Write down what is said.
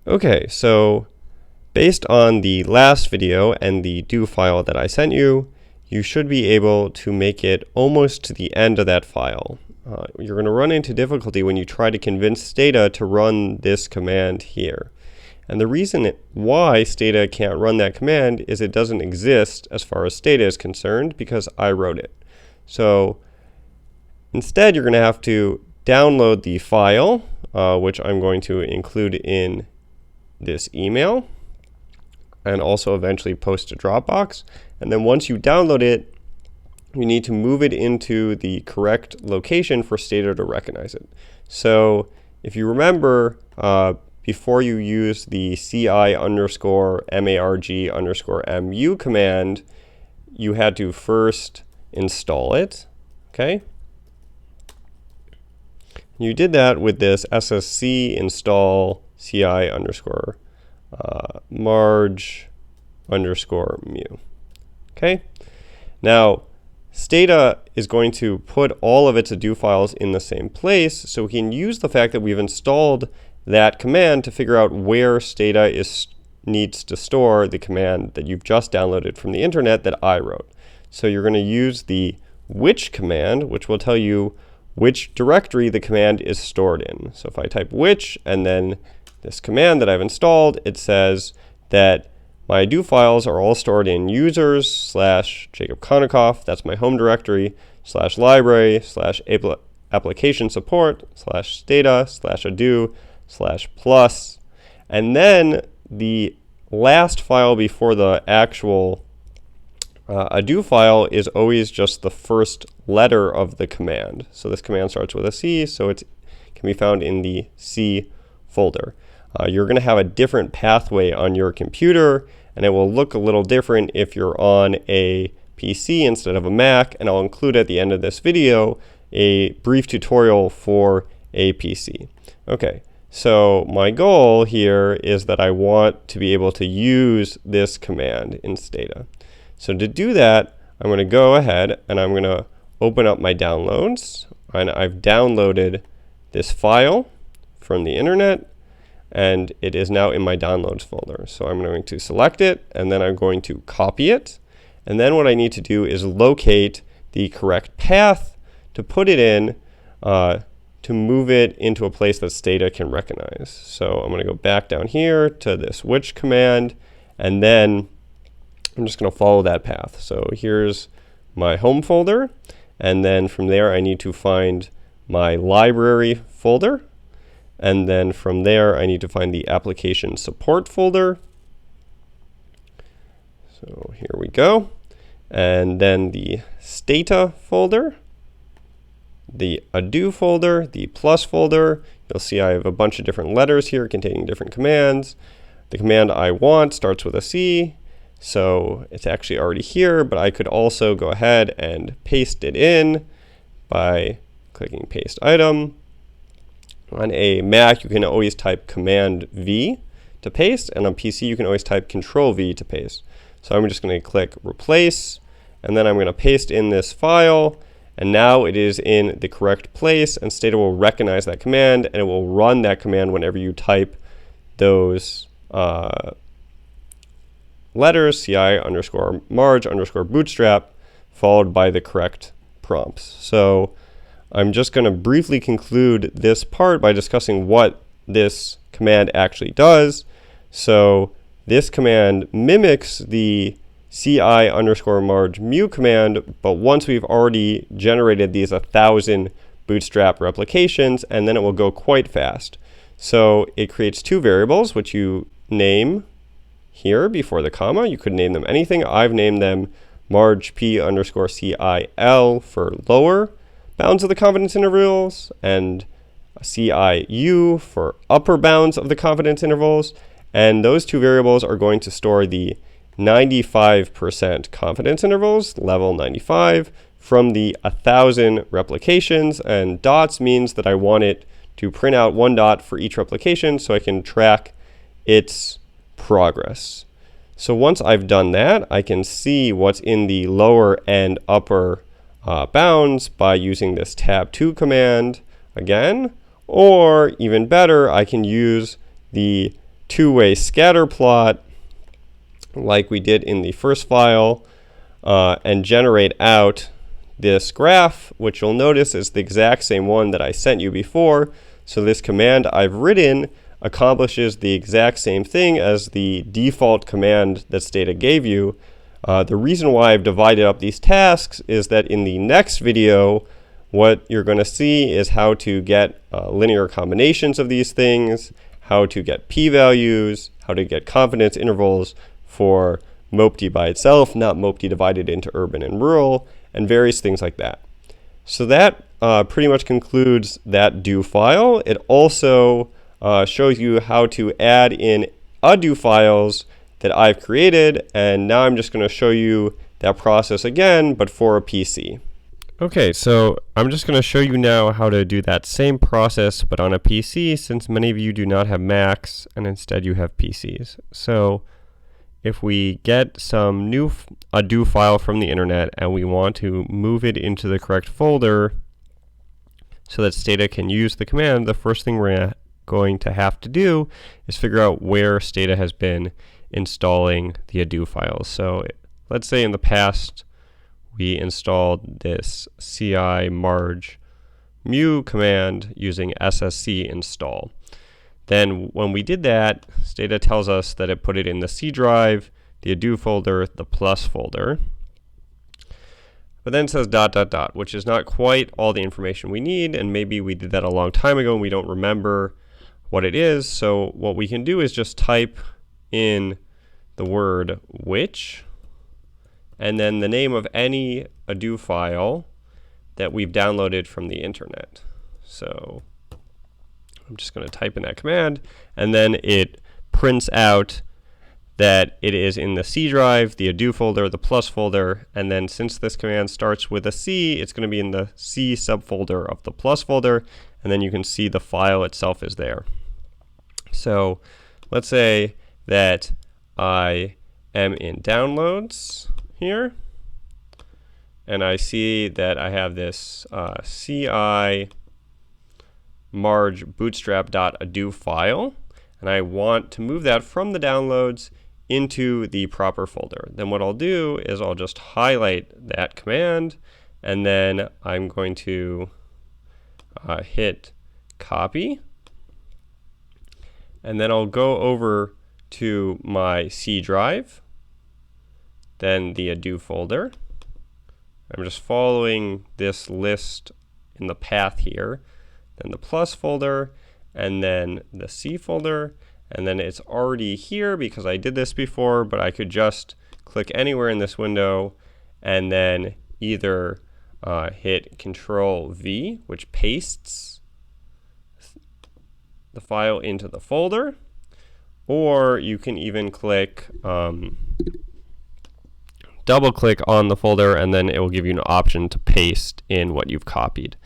Okay, so based on the last video and the do file that I sent you, you should be able to make it almost to the end of that file. You're going to run into difficulty when you try to convince Stata to run this command here. And the reason why Stata can't run that command is it doesn't exist as far as Stata is concerned because I wrote it. So instead, you're going to have to download the file, which I'm going to include in this email and also eventually post to Dropbox. And then once you download it, you need to move it into the correct location for Stata to recognize it. So if you remember, before you use the ci_marg_mu command, you had to first install it, okay? You did that with this ssc install ci_marg_mu, okay? Now, Stata is going to put all of its do files in the same place, so we can use the fact that we've installed that command to figure out where Stata needs to store the command that you've just downloaded from the internet that I wrote. So you're going to use the which command, which will tell you which directory the command is stored in. So if I type which and then this command that I've installed, it says that my do files are all stored in users/Jacob Konikoff, that's my home directory, /library/application support/stata/ado/plus. And then the last file before the actual ado file is always just the first letter of the command. So this command starts with a C, so it can be found in the C folder. You're going to have a different pathway on your computer, and it will look a little different if you're on a PC instead of a Mac, and I'll include at the end of this video a brief tutorial for a PC. Okay, so my goal here is that I want to be able to use this command in Stata. So to do that, I'm going to go ahead and I'm going to open up my downloads, and I've downloaded this file from the internet, and it is now in my downloads folder. So I'm going to select it, and then I'm going to copy it. And then what I need to do is locate the correct path to put it in to move it into a place that Stata can recognize. So I'm going to go back down here to this which command, and then I'm just going to follow that path. So here's my home folder, and then from there I need to find my library folder. And then from there, I need to find the application support folder. So here we go. And then the Stata folder, the ado folder, the plus folder. You'll see I have a bunch of different letters here containing different commands. The command I want starts with a C, so it's actually already here, but I could also go ahead and paste it in by clicking paste item. On a Mac, you can always type Command V to paste, and on PC, you can always type Control V to paste. So I'm just going to click Replace, and then I'm going to paste in this file, and now it is in the correct place, and Stata will recognize that command, and it will run that command whenever you type those letters, ci_marg_bootstrap, followed by the correct prompts. So I'm just going to briefly conclude this part by discussing what this command actually does. So this command mimics the ci_marg_mu command, but once we've already generated these 1,000 bootstrap replications, and then it will go quite fast. So it creates two variables, which you name here before the comma. You could name them anything. I've named them margp_cil for lower bounds of the confidence intervals, and ciu for upper bounds of the confidence intervals. And those two variables are going to store the 95% confidence intervals, level 95, from the 1,000 replications. And dots means that I want it to print out one dot for each replication so I can track its progress. So once I've done that, I can see what's in the lower and upper bounds by using this tab2 command again, or even better, I can use the two-way scatter plot like we did in the first file and generate out this graph, which you'll notice is the exact same one that I sent you before. So this command I've written accomplishes the exact same thing as the default command that Stata gave you. The reason why I've divided up these tasks is that in the next video, what you're going to see is how to get linear combinations of these things, how to get p-values, how to get confidence intervals for MOPD by itself, not MOPD divided into urban and rural, and various things like that. So that pretty much concludes that do file. It also shows you how to add in do files that I've created, and now I'm just going to show you that process again, but for a PC. Okay, so I'm just going to show you now how to do that same process, but on a PC, since many of you do not have Macs, and instead you have PCs. So if we get some new do file from the internet and we want to move it into the correct folder so that Stata can use the command, the first thing we're going to have to do is figure out where Stata has been installing the do files. So let's say in the past we installed this ci marg mu command using ssc install. Then when we did that, Stata tells us that it put it in the C drive, the do folder, the plus folder. But then it says ... which is not quite all the information we need, and maybe we did that a long time ago and we don't remember what it is. So what we can do is just type in the word which, and then the name of any do file that we've downloaded from the internet. So I'm just going to type in that command, and then it prints out that it is in the C drive, the do folder, the plus folder, and then since this command starts with a C, it's going to be in the C subfolder of the plus folder, and then you can see the file itself is there. So let's say that I am in downloads here, and I see that I have this ci marg bootstrap.ado file, and I want to move that from the downloads into the proper folder. Then what I'll do is I'll just highlight that command, and then I'm going to hit copy, and then I'll go over to my C drive, then the do folder. I'm just following this list in the path here, then the plus folder, and then the C folder, and then it's already here because I did this before, but I could just click anywhere in this window and then either hit Control V, which pastes the file into the folder, or you can even click double click on the folder, and then it will give you an option to paste in what you've copied.